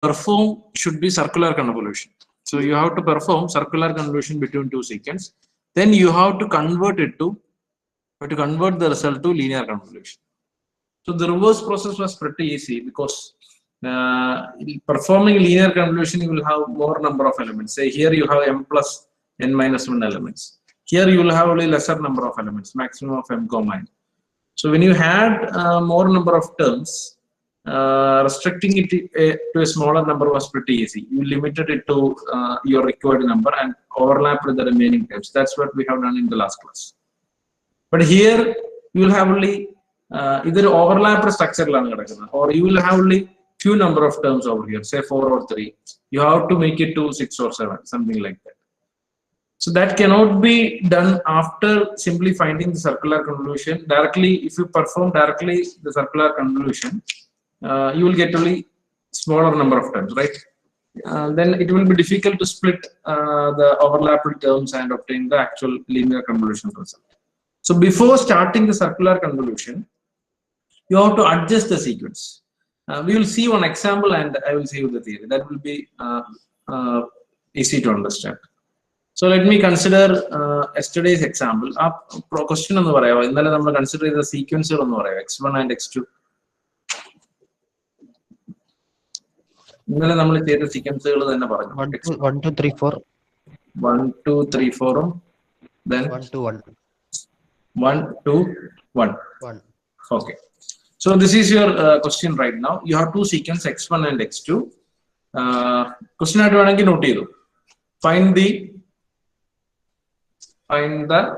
perform should be circular convolution. So you have to perform circular convolution between two sequences. Then you have to convert the result to linear convolution. So the reverse process was pretty easy because performing linear convolution, you will have more number of elements. Say here you have m plus n minus 1 elements. Here you will have only lesser number of elements, maximum of m comma n. So when you had more number of terms, restricting it to a smaller number was pretty easy. You limited it to your required number and overlap with the remaining terms. That's what we have done in the last class. But here you will have only either overlap structure or you will have only few number of terms over here, say 4 or 3. You have to make it to 6 or 7, something like that. So that cannot be done after simply finding the circular convolution. Directly, if you perform directly the circular convolution, you will get only smaller number of terms, right? Then it will be difficult to split the overlapping terms and obtain the actual linear convolution result. So before starting the circular convolution, you have to adjust the sequence. We will see one example and I will see you the theory. That will be easy to understand. So let me consider yesterday's example. Question on the consider the sequence on x1 and x2. 1, 2, 3, 4. 1, 2, 3, 4. Then 1, 2, 1. 1, 2, 1. 1. Okay. So this is your question right now. You have two sequences x1 and x2. Question I note. Find the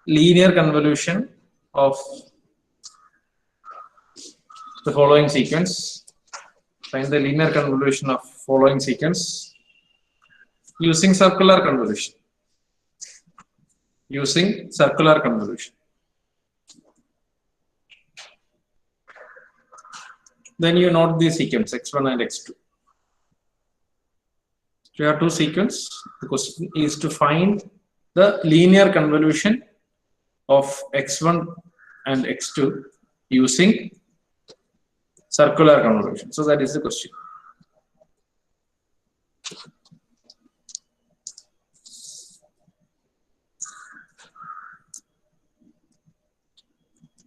linear convolution of the following sequence. Find the linear convolution of following sequence using circular convolution. Using circular convolution. Then you note the sequence x1 and x2. So you have two sequences. The question is to find the linear convolution of x1 and x2 using circular convolution. So that is the question.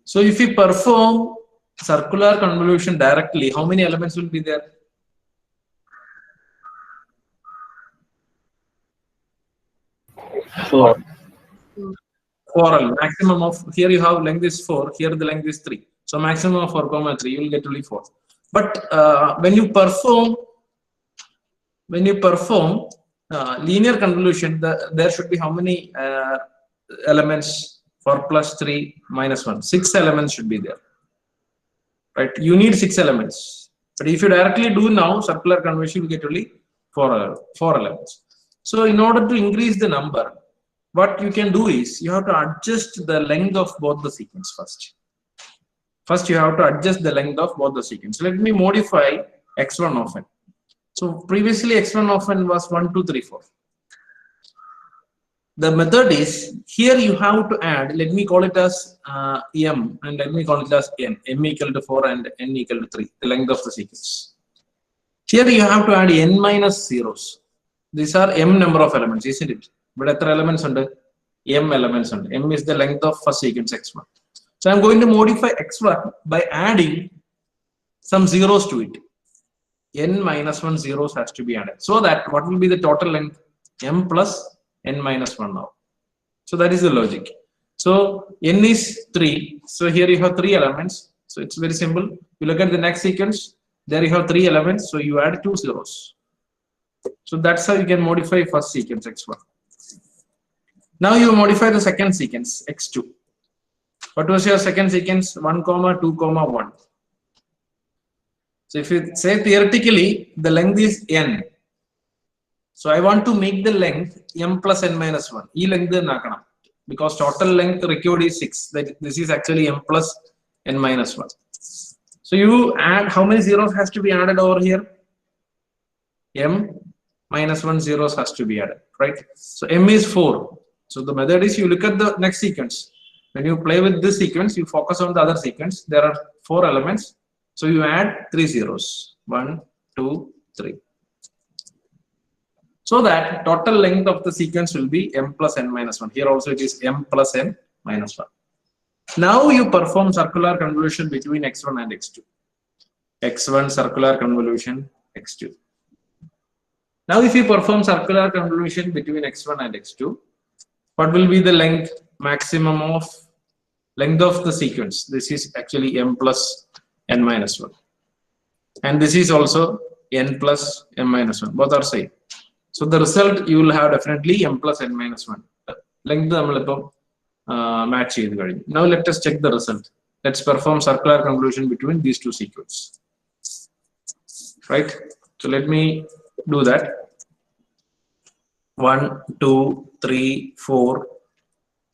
So if you perform circular convolution directly, how many elements will be there? 4. 4. Maximum of, here you have length is 4, here the length is 3. So maximum of 4, 3, you will get only 4. But when you perform linear convolution, there should be how many elements? 4 plus 3 minus 1. 6 elements should be there. Right? You need 6 elements. But if you directly do now circular convolution, you get only 4 elements. So in order to increase the number, what you can do is you have to adjust the length of both the sequence first. First, you have to adjust the length of both the sequence. Let me modify x1 of n. So previously x1 of n was 1, 2, 3, 4. The method is here you have to add, let me call it as m and let me call it as n. M equal to 4 and n equal to 3, the length of the sequence. Here you have to add n minus zeros. These are m number of elements, isn't it? But other elements under m elements under m is the length of first sequence x1. So I'm going to modify x1 by adding some zeros to it. N minus 1 zeros has to be added. So that what will be the total length? M plus n minus 1 now. So that is the logic. So n is 3. So here you have 3 elements. So it's very simple. You look at the next sequence. There you have 3 elements. So you add 2 zeros. So that's how you can modify first sequence x1. Now you modify the second sequence x2. What was your second sequence? 1, 2, 1. So if you say theoretically the length is n. So I want to make the length m plus n minus 1. E length because total length required is 6. This is actually m plus n minus 1. So you add how many zeros has to be added over here? M minus 1 zeros has to be added, right? So m is 4. So the method is you look at the next sequence. When you play with this sequence, you focus on the other sequence. There are 4 elements. So you add 3 zeros. 1, 2, 3. So that total length of the sequence will be m plus n minus 1. Here also it is m plus n minus 1. Now you perform circular convolution between x1 and x2. x1 circular convolution, x2. Now if you perform circular convolution between x1 and x2, what will be the length maximum of length of the sequence? This is actually m plus n minus 1. And this is also n plus m minus 1. Both are same. So the result you will have definitely m plus n minus 1. Length match. Now let us check the result. Let's perform circular convolution between these two sequences. Right? So let me do that. 1, 2, 3, 4,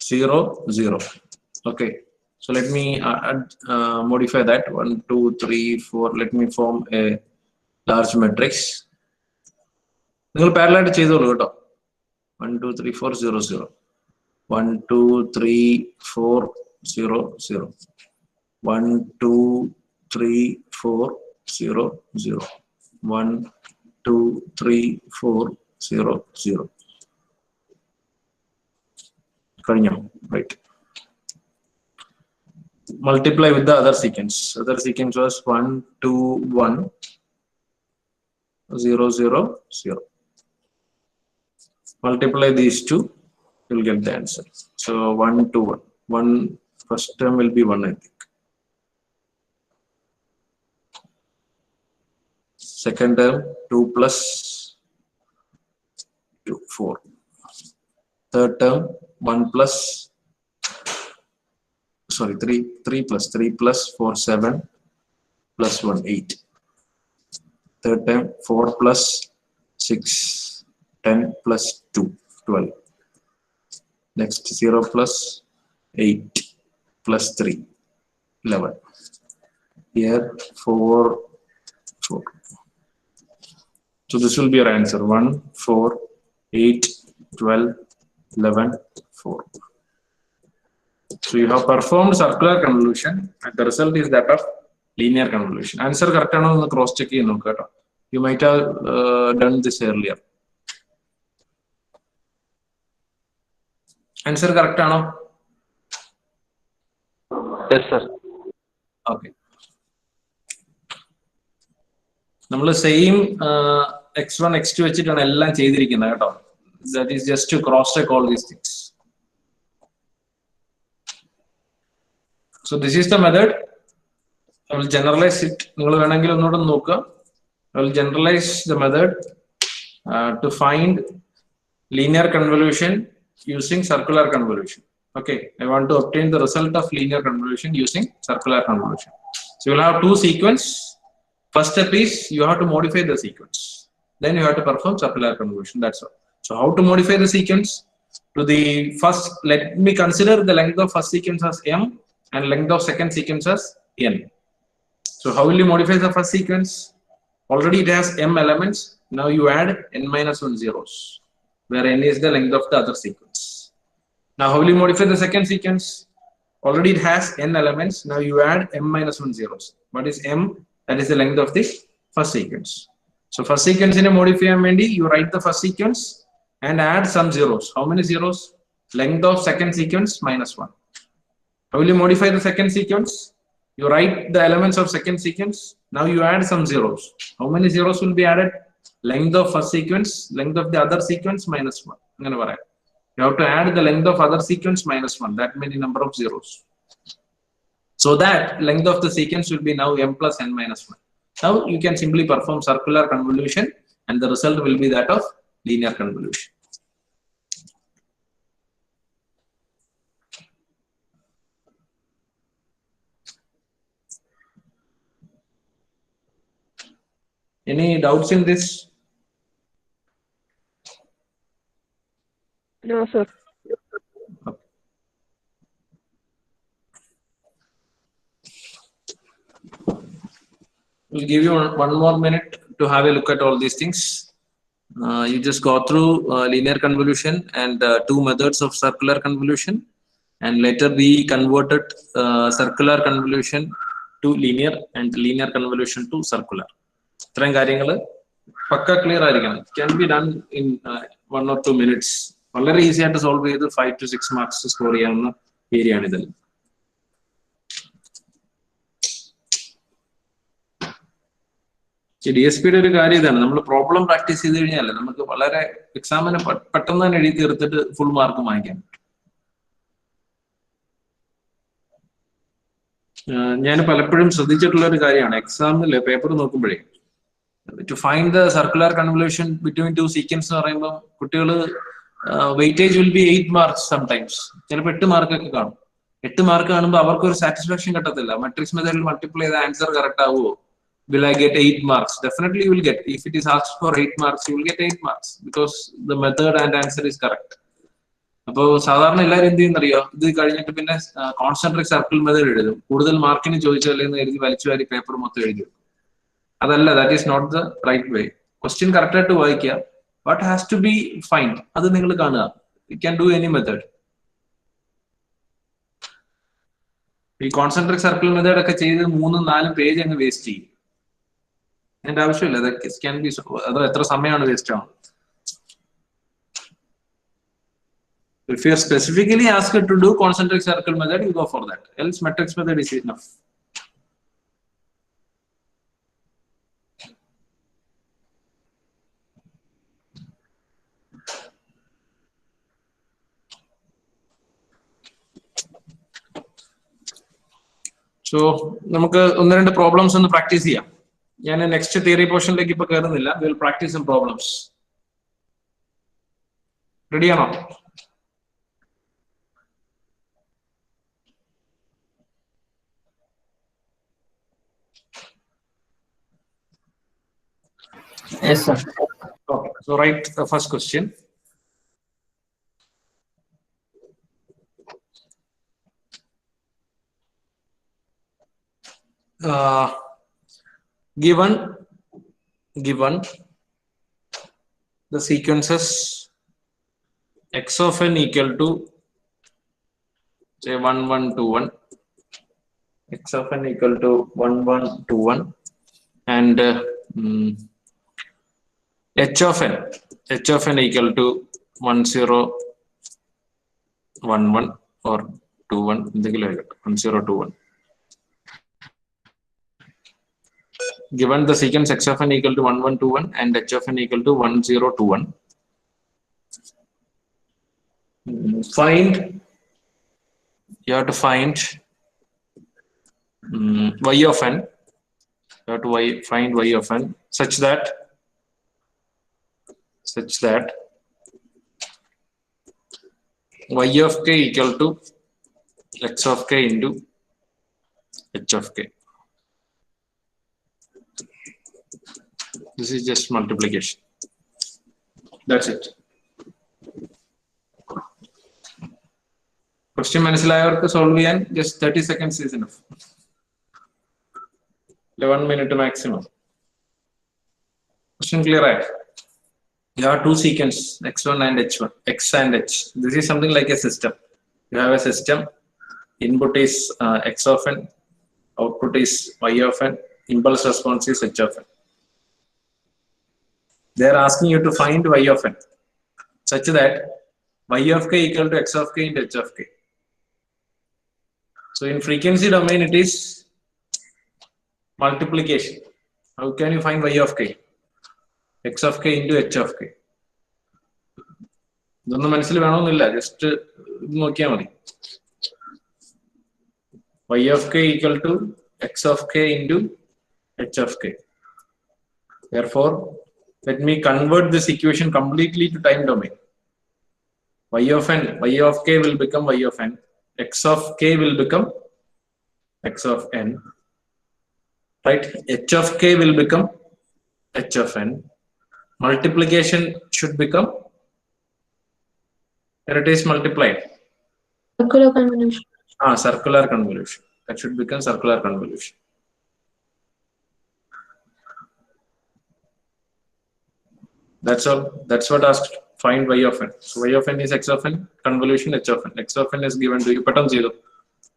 0, 0. Okay. So let me modify that. 1, 2, 3, 4. Let me form a large matrix. Parallel to 1, 2, 3, 4, 0, 0. 1, 2, 3, 4, 0, 0. 1, 2, 3, 4, 0, 0. 1, 2, 3, 4, 0, 0. Right. Multiply with the other sequence. Other sequence was 1, 2, 1, 0, 0, 0. Multiply these two, you will get the answer. So 1, 2, 1. 1 first term will be 1, I think. Second term 2 plus 2, 4. Third term 1 plus, sorry, 3 plus 4, 7 plus 1, 8. Third term 4 plus 6, 10 plus 2, 12. Next 0 plus 8 plus 3, 11. Here 4, 4. So this will be your answer. 1, 4, 8, 12, 11, 4. So you have performed circular convolution and the result is that of linear convolution. Answer correct on the cross check. You might have done this earlier. Answer correct ano? Yes, sir. Okay. We same x1, x2 that is just to cross check all these things. So this is the method. I will generalize it. I will generalize the method to find linear convolution using circular convolution. Okay, I want to obtain the result of linear convolution using circular convolution. So you will have two sequences. First step is you have to modify the sequence. Then you have to perform circular convolution. That's all. So how to modify the sequence? To the first, let me consider the length of first sequence as m and length of second sequence as n. So how will you modify the first sequence? Already it has m elements. Now you add n minus 1 zeros, where n is the length of the other sequence. Now how will you modify the second sequence? Already it has n elements. Now you add m minus 1 zeros. What is m? That is the length of the first sequence. So first sequence in a modify you write the first sequence and add some zeros. How many zeros? Length of second sequence minus 1. How will you modify the second sequence? You write the elements of second sequence. Now you add some zeros. How many zeros will be added? Length of first sequence, length of the other sequence minus 1. You have to add the length of other sequence minus 1. That many number of zeros. So that length of the sequence will be now m plus n minus 1. Now you can simply perform circular convolution and the result will be that of linear convolution. Any doubts in this? No, sir. Okay. We'll give you one more minute to have a look at all these things. You just go through linear convolution and two methods of circular convolution, and later we converted circular convolution to linear and linear convolution to circular. ഇത്രയും കാര്യങ്ങൾ പക്ക clear ആയിരിക്കണം. Can be done in 1 or 2 minutes. വളരെ easy ആയിട്ട് solve ചെയ്ത് 5 to 6 marks score ചെയ്യാവുന്ന area ആണ് ഇതിൽ. DSPയുടെ ഒരു കാര്യം ഇതാണ്, നമ്മൾ പ്രോബ്ലം പ്രാക്ടീസ് ചെയ്ത് കഴിഞ്ഞാൽ നമുക്ക് വളരെ എക്സാമിന് പെട്ടെന്ന് തന്നെ എഴുതി തീർത്തിട്ട് ഫുൾ മാർക്ക് വാങ്ങിക്കാൻ പറ്റും. ഞാൻ പലപ്പോഴും ശ്രദ്ധിച്ചിട്ടുള്ള ഒരു കാര്യമാണ്, എക്സാമിൽ പേപ്പർ നോക്കുമ്പോഴേ to find the circular convolution between two sequence എന്ന് പറയുമ്പോൾ കുട്ടികൾ weightage will be 8 marks sometimes, ചിലപ്പോൾ 8 മാർക്കൊക്കെ കാണും. 8 മാർക്ക് കാണുമ്പോൾ അവർക്ക് ഒരു സാറ്റിസ്ഫാക്ഷൻ കിട്ടത്തില്ല. മെട്രിക്സ് മെത്തേഡിൽ മൾട്ടിപ്ലൈ ചെയ്ത ആൻസർ കറക്റ്റ് ആവുമോ? Will I get 8 marks? Definitely you will get. If it is asked for 8 marks, you will get 8 marks because the method and answer is correct. അപ്പോൾ സാധാരണ എല്ലാവരും എന്ത് ചെയ്യുന്നറിയോ, ഇത് കഴിഞ്ഞിട്ട് പിന്നെ കോൺസെൻട്രിക് സർക്കിൾ മെത്തേഡ് എഴുതും. കൂടുതൽ മാർക്കിന് ചോദിച്ചാലേ എന്ന് എഴുതി വലിച്ചു വാരി പേപ്പർ മൊത്തം എഴുതി. അതല്ല, that is not the right way. Question correct ആയിട്ട് വായിക്കുക, what has to be find അത് നിങ്ങൾ കാണുക. You can do any method. ഈ കോൺസെൻട്രിക് സർക്കിൾ മെത്തേഡ് ഒക്കെ ചെയ്ത് 3-4 പേജ് അങ്ങ് വേസ്റ്റ് ചെയ്യും. അതിന്റെ ആവശ്യമില്ല. ക്യാൻ ബി, അത് എത്ര സമയമാണ് വേസ്റ്റ് ആവുന്നത്. If you are specifically asked to do concentric circle method, you go for that. Else matrix method is enough. So നമുക്ക് 1-2 പ്രോബ്ലംസ് ഒന്ന് പ്രാക്ടീസ് ചെയ്യാം. ഞാൻ നെക്സ്റ്റ് തിയറി പോർഷനിലേക്ക് ഇപ്പൊ കയറുന്നില്ല. We will practice some problems. Ready ആണോ? Yes, sir. Okay. So write the first question. Given the sequences x of n equal to say 1 1 2 1, x of n equal to 1 1 2 1, and h of n equal to 1 0 1 1 or 2 1, 1 0 2 1. Given the sequence x of n equal to 1 1 2 1 and h of n equal to 1 0 2 1, you have to find y of n. You have to find y of n such that y of k equal to x of k into h of k. This is just multiplication. That's it. Question മനസ്സിലായവർക്ക് solve ചെയ്യാൻ just 30 seconds is enough. 11 minutes maximum. Question clear, right? You have two sequences, x1 and h1, x and h. This is something like a system. You have a system. Input is x of n, output is y of n, impulse response is h of n. They are asking you to find y of n such that y of k equal to x of k into h of k. So in frequency domain it is multiplication. How can you find y of k? X of k into h of k. ഇതൊന്നും മനസ്സിൽ വേണമെന്നില്ല, just നോക്കിയാൽ മതി. y of k equal to x of k into h of k. Therefore, let me convert this equation completely to time domain. Y of k will become y of n. X of k will become x of n. Right? H of k will become h of n. Multiplication should become, where it is multiplied. Circular convolution. Circular convolution. That should become circular convolution. That's all. That's what asked. Find y of n. So y of n is x of n, convolution h of n. X of n is given to you. Pattern 0.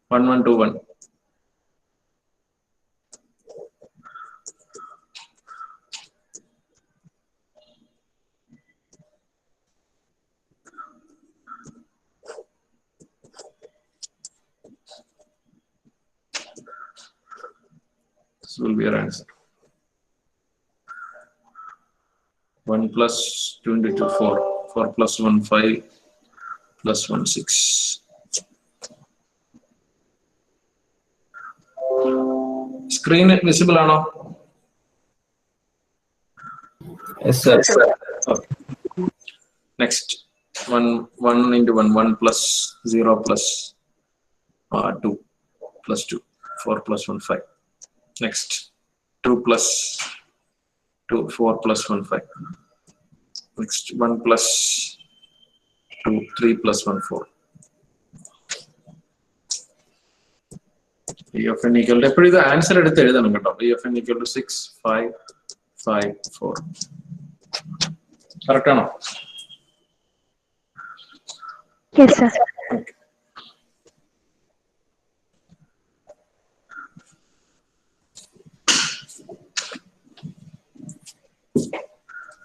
1 1 2 1. This will be your answer. 1 plus 2 into 2, 4. 4 plus 1, 5. Plus 1, 6. Screen visible or no? Yes, sir. Okay. Next. 1 into 1. 1 plus 0 plus 2 plus 2. 4 plus 1, 5. Next. 2 plus 2. 4 plus 1, 5. Next. 1 plus 2. 3 plus 1, 4. E of n equal to the answer at the E of n equal to 6, 5, 5, 4. Correct or no? Yes, sir. Okay.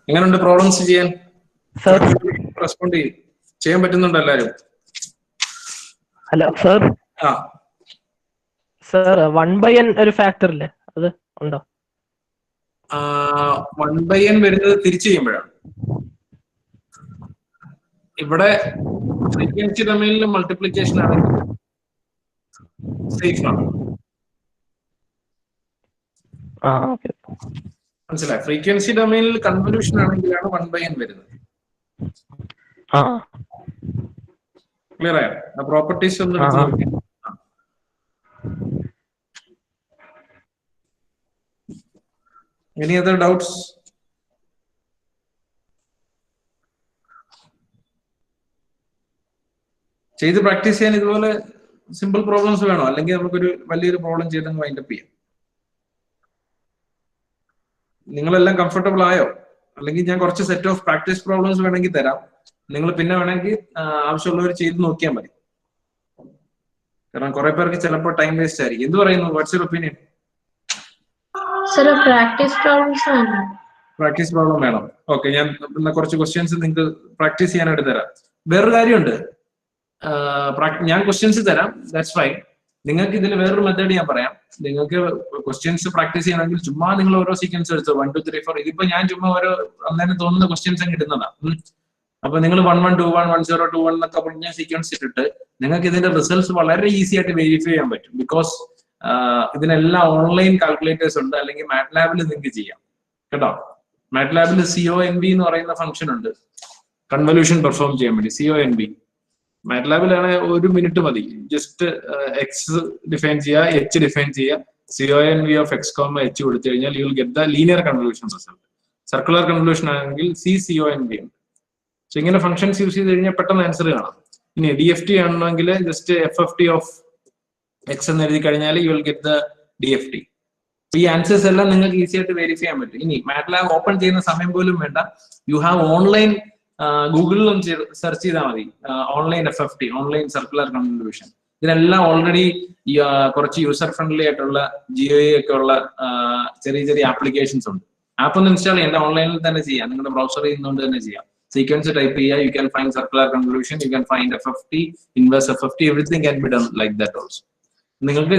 എങ്ങനെയുണ്ട് problems ചെയ്യാൻ? Respond ചെയ്യാൻ പറ്റുന്നുണ്ടോ എല്ലാരും? Hello sir. ആ sir 1/n ഒരു factor ഇല്ലേ, അത് ഉണ്ടോ? 1/n വരുന്നത് തിരിച്ചു ചെയ്യുമ്പോഴാണ്. ഇവിടെ ഫ്രീക്വൻസി ഡൊമെയിനിൽ മൾട്ടിപ്ലിക്കേഷൻ ആണെങ്കിൽ സേഫ് ആണ്. മനസ്സിലായി? ഫ്രീക്വൻസി ഡൊമെയിനിൽ കൺവല്യൂഷൻ ആണെങ്കിലാണ് 1/n വരുന്നത്. ക്ലിയർ ആയോ? ആ പ്രോപ്പർട്ടീസ് ഒന്ന് എടുത്ത് നോക്കി. Any other doubts? ചെയ്ത് പ്രാക്ടീസ് ചെയ്യാൻ ഇതുപോലെ സിമ്പിൾ പ്രോബ്ലംസ് വേണോ? അല്ലെങ്കിൽ നമുക്കൊരു വലിയൊരു പ്രോബ്ലം ചെയ്തങ്ങ് വൈൻഡപ്പ് ചെയ്യാം. നിങ്ങളെല്ലാം കംഫർട്ടബിൾ ആയോ? അല്ലെങ്കിൽ ഞാൻ കുറച്ച് സെറ്റ് ഓഫ് പ്രാക്ടീസ് പ്രോബ്ലംസ് വേണമെങ്കിൽ തരാം. നിങ്ങൾ പിന്നെ വേണമെങ്കിൽ ആവശ്യമുള്ളവർ ചെയ്ത് നോക്കിയാൽ മതി. കാരണം കുറെ പേർക്ക് ചിലപ്പോൾ ടൈം വേസ്റ്റ് ആയിരിക്കും. എന്ത് പറയുന്നു? What's your opinion? Practice problem വേണം. ഓക്കെ, ഞാൻ കുറച്ച് ക്വസ്റ്റ്യൻസ് നിങ്ങൾക്ക് പ്രാക്ടീസ് ചെയ്യാനായിട്ട് തരാം. വേറൊരു കാര്യമുണ്ട്, ഞാൻ ക്വസ്റ്റ്യൻസ് തരാം, ദാറ്റ്സ് ഫൈൻ. നിങ്ങൾക്ക് ഇതിൽ വേറൊരു മെത്തേഡ് ഞാൻ പറയാം. നിങ്ങൾക്ക് ക്വസ്റ്റ്യൻസ് പ്രാക്ടീസ് ചെയ്യണമെങ്കിൽ ചുമ്മാ നിങ്ങൾ ഓരോ സീക്വൻസ് എടുത്തോ, 1 2 3 4. ഇതിപ്പോ ഞാൻ ചുമ്മാ ഓരോ അന്നേരം തോന്നുന്ന ക്വസ്റ്റ്യൻസ് അങ്ങ് ഇടുന്നതാണ്. അപ്പൊ നിങ്ങൾ 1 1 2 1 1 0 2 1 എന്നൊക്കെ പറഞ്ഞ സീക്വൻസ് ഇട്ടിട്ട് നിങ്ങൾക്ക് ഇതിന്റെ റിസൾട്ട്സ് വളരെ ഈസി ആയിട്ട് വെരിഫൈ ചെയ്യാൻ പറ്റും. ബിക്കോസ് ഇതിനെല്ലാം ഓൺലൈൻ കാൽക്കുലേറ്റേഴ്സ് ഉണ്ട്, അല്ലെങ്കിൽ മാറ്റ്ലാബിൽ നിങ്ങൾക്ക് ചെയ്യാം കേട്ടോ. മാറ്റ്ലാബിൽ CONV എന്ന് പറയുന്ന ഫംഗ്ഷൻ ഉണ്ട് കൺവല്യൂഷൻ പെർഫോം ചെയ്യാൻ വേണ്ടി. CONV മാറ്റ്ലാബിലാണ് 1 മിനിറ്റ് മതി. ജസ്റ്റ് എക്സ് ഡിഫൈൻ ചെയ്യുക, എച്ച് ഡിഫൈൻ ചെയ്യുക, CONV ഓഫ് x, h കൊടുത്തു കഴിഞ്ഞാൽ you will get the linear convolution result. Circular convolution ആണെങ്കിൽ CONV ഉണ്ട്. സോ ഇങ്ങനെ ഫംഗ്ഷൻസ് യൂസ് ചെയ്ത് കഴിഞ്ഞാൽ പെട്ടെന്ന് ആൻസർ കാണാം. ഇനി DFT ആണെങ്കിൽ ജസ്റ്റ് FFT ഓഫ് x എന്ന് എഴുതി കഴിഞ്ഞാൽ you will get the DFT. ഈ ആൻസേഴ്സ് എല്ലാം നിങ്ങൾക്ക് ഈസി ആയിട്ട് വെരിഫൈ ചെയ്യാൻ പറ്റും. ഇനി മാറ്റ്ലാബ് ഓപ്പൺ ചെയ്യുന്ന സമയം പോലും വേണ്ട. യു ഹാവ് ഓൺലൈൻ, ഗൂഗിളിലും സെർച്ച് ചെയ്താൽ മതി, online FFT, online circular convolution. ഇതിനെല്ലാം ഓൾറെഡി കുറച്ച് യൂസർ ഫ്രണ്ട്ലി ആയിട്ടുള്ള GUI ഒക്കെ ഉള്ള ചെറിയ ചെറിയ ആപ്ലിക്കേഷൻസ് ഉണ്ട്. ആപ്പ് ഒന്ന് ഇൻസ്റ്റാൾ ചെയ്യേണ്ട, ഓൺലൈനിൽ തന്നെ ചെയ്യാം. നിങ്ങളുടെ ബ്രൗസറിൽ നിന്നുകൊണ്ട് തന്നെ ചെയ്യാം. സീക്വൻസ് ടൈപ്പ് ചെയ്യുക, you can find circular convolution, you can find FFT, inverse FFT, everything can be done like that also. നിങ്ങൾക്ക്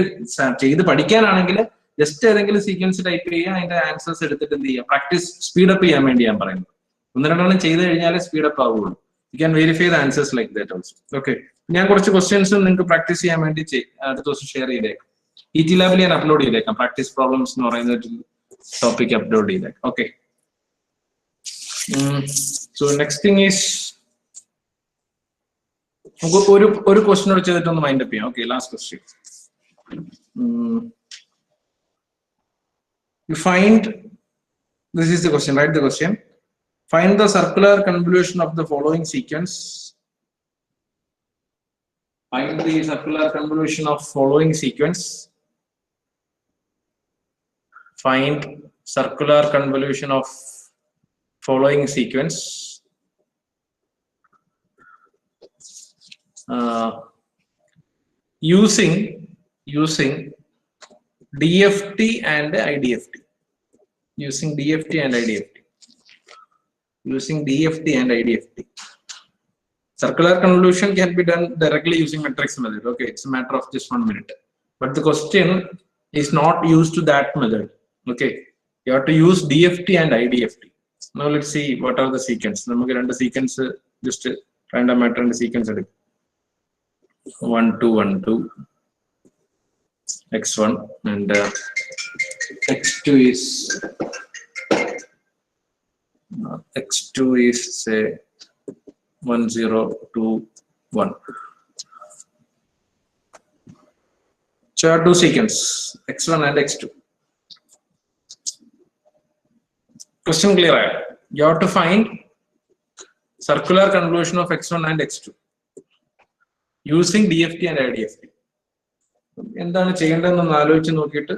ചെയ്ത് പഠിക്കാനാണെങ്കിൽ ജസ്റ്റ് ഏതെങ്കിലും സീക്വൻസ് ടൈപ്പ് ചെയ്യുക, അതിന്റെ ആൻസേഴ്സ് എടുത്തിട്ട് എന്ത് ചെയ്യുക, പ്രാക്ടീസ് സ്പീഡപ്പ് ചെയ്യാൻ വേണ്ടി ഞാൻ പറയുന്നത്. 1 2 ചെയ്ത് കഴിഞ്ഞാൽ സ്പീഡപ്പ് ആവുള്ളൂ. You can verify the answers like that also. Okay, ഞാൻ കുറച്ച് ക്വസ്റ്റ്യൻസ് നിങ്ങൾക്ക് പ്രാക്ടീസ് ചെയ്യാൻ വേണ്ടി അടുത്ത ദിവസം ഷെയർ ചെയ്തേക്കാം. ET ലാബിൽ ഞാൻ അപ്ലോഡ് ചെയ്തേക്കാം. പ്രാക്ടീസ് പ്രോബ്ലംസ് എന്ന് പറയുന്ന ടോപ്പിക് അപ്ലോഡ് ചെയ്തേക്കാം. Okay, so next thing is, ഒരു ക്വസ്റ്റ്യൻ കൂടെ ചെയ്തിട്ട് ഒന്ന് മൈൻഡ് അപ്പ് ചെയ്യാം. Okay, last question. You find, this is the question, write the question. Find the circular convolution of the following sequence. Find the circular convolution of following sequence. Find circular convolution of following sequence. Using DFT and IDFT. Using DFT and IDFT. Using DFT and IDFT. Circular convolution can be done directly using matrix method. Okay, it's a matter of just 1 minute. But the question, is not used to that method. Okay, you have to use DFT and IDFT. Now let's see what are the sequence. നമുക്ക് രണ്ട് sequence just random ആയിട്ട് രണ്ട് sequence എടുക്കും. 1 2 1 2 x1 and x2 is say 1 0 2 1. So you have two sequence x1 and x2. Question clear? You have to find circular convolution of x1 and x2 using DFT and IDFT. എന്താണ് ചെയ്യേണ്ടതെന്ന് ആലോചിച്ച് നോക്കിയിട്ട്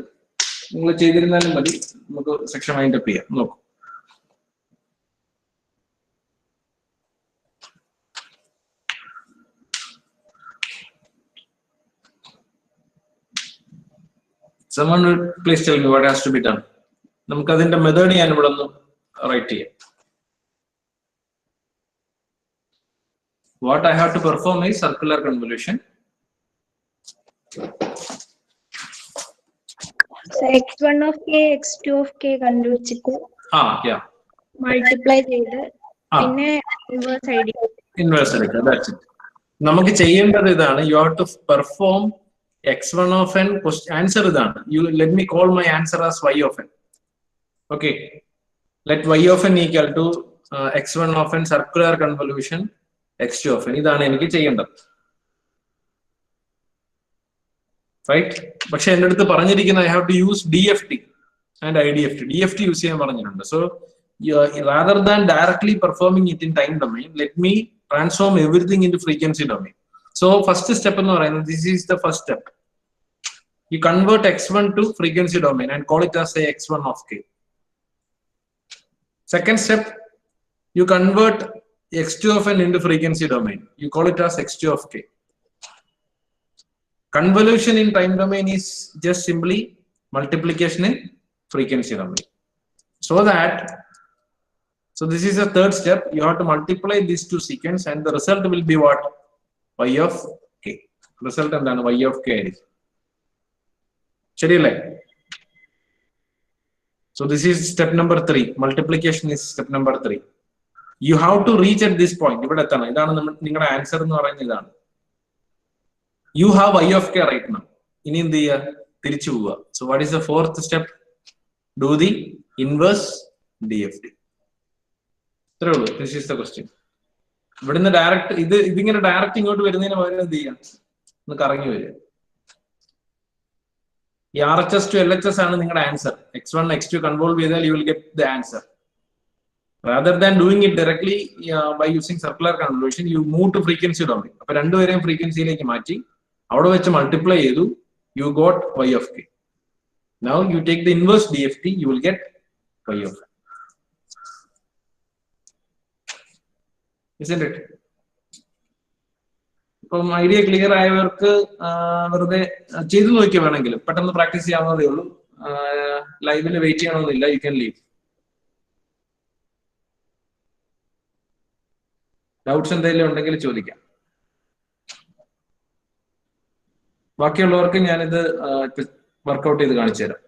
നിങ്ങൾ ചെയ്തിരുന്നാലും മതി. നമുക്ക് സെക്ഷൻ വൈൻഡ് അപ്പ് ചെയ്യാം. നോക്കൂ. Someone would please tell me what has to be done. നമുക്ക് അതിന്റെ മെത്തേഡ് ഞാൻ ഇവിടെ ഒന്ന് റൈറ്റ് ചെയ്യാം. What I have to perform is circular convolution. So x1 of k, x2 of k കണ്ടുവച്ചിട്ട് yeah, multiply ചെയ്ത് പിന്നെ inverse എടുക്കുക. That's it. നമുക്ക് ചെയ്യേണ്ടത് ഇതാണ്. You have to perform x1 of n. Answer ഇതാണ്. You let me call my answer as y of n. Okay, let y of n equal to x1 of n circular convolution x2 of n. ഇതാണ് എനിക്ക് ചെയ്യേണ്ടത്. Right? പക്ഷെ എൻ്റെ അടുത്ത് പറഞ്ഞിരിക്കുന്ന I have to use DFT and IDFT. DFT use ചെയ്യാൻ പറഞ്ഞിട്ടുണ്ട്. So rather than directly performing it in time domain, let me transform everything into frequency domain. So first step എന്ന് പറയുന്നത്, this is the first step. You convert x1 to frequency domain and call it as say x1 of k. Second step, you convert x2 of n into frequency domain. You call it as x2 of k. Convolution in time domain is just simply multiplication in frequency domain. So this is the third step. You have to multiply these two sequence and the result will be what? Y of k. Result എന്താണ്? Y of k ആയിരിക്കും. ശരിയല്ലേ? So this is step number 3. Multiplication is step number 3. You have to reach at this point. ഇവിടെ എത്തണം. ഇതാണ് നിങ്ങളുടെ answer എന്ന് പറയുന്നത് ഇതാണ്. You have y of k right now. ഇനി എന്ത് ചെയ്യുക? തിരിച്ചു പോവുക. So what is the fourth step? Do the inverse DFT. ഇത്രേ ഉള്ളൂ. This is the question. ഇവിടുന്ന് ഡയറക്റ്റ് ഇതിങ്ങനെ ഡയറക്റ്റ് ഇങ്ങോട്ട് വരുന്നതിന് പകരം എന്ത് ചെയ്യാം? ഒന്ന് കറങ്ങി വരിക. ഈ RHS to LHS ആണ് നിങ്ങളുടെ ആൻസർ. x1 x2 കൺവോൾവ് ചെയ്താൽ you will get the answer. Rather than doing it directly by using circular convolution, you move to frequency domain. അപ്പൊ രണ്ടുപേരെയും ഫ്രീക്വൻസിയിലേക്ക് മാറ്റി അവിടെ വെച്ച് മൾട്ടിപ്ലൈ ചെയ്തു. You got y of k. Now you take the inverse DFT, you will get y of n. Isn't it? ഇപ്പം idea clear ആയവർക്ക് വെറുതെ ചെയ്തു നോക്കിയാൽ വേണമെങ്കിൽ പെട്ടെന്ന് പ്രാക്ടീസ് ചെയ്യാവുന്നതേ ഉള്ളൂ. ലൈവിൽ വെയിറ്റ് ചെയ്യണമെന്നില്ല. You can leave. ഡൗട്ട്സ് എന്തെങ്കിലും ഉണ്ടെങ്കിൽ ചോദിക്കാം. ബാക്കിയുള്ളവർക്ക് ഞാനിത് വർക്ക്ഔട്ട് ചെയ്ത് കാണിച്ചു തരാം.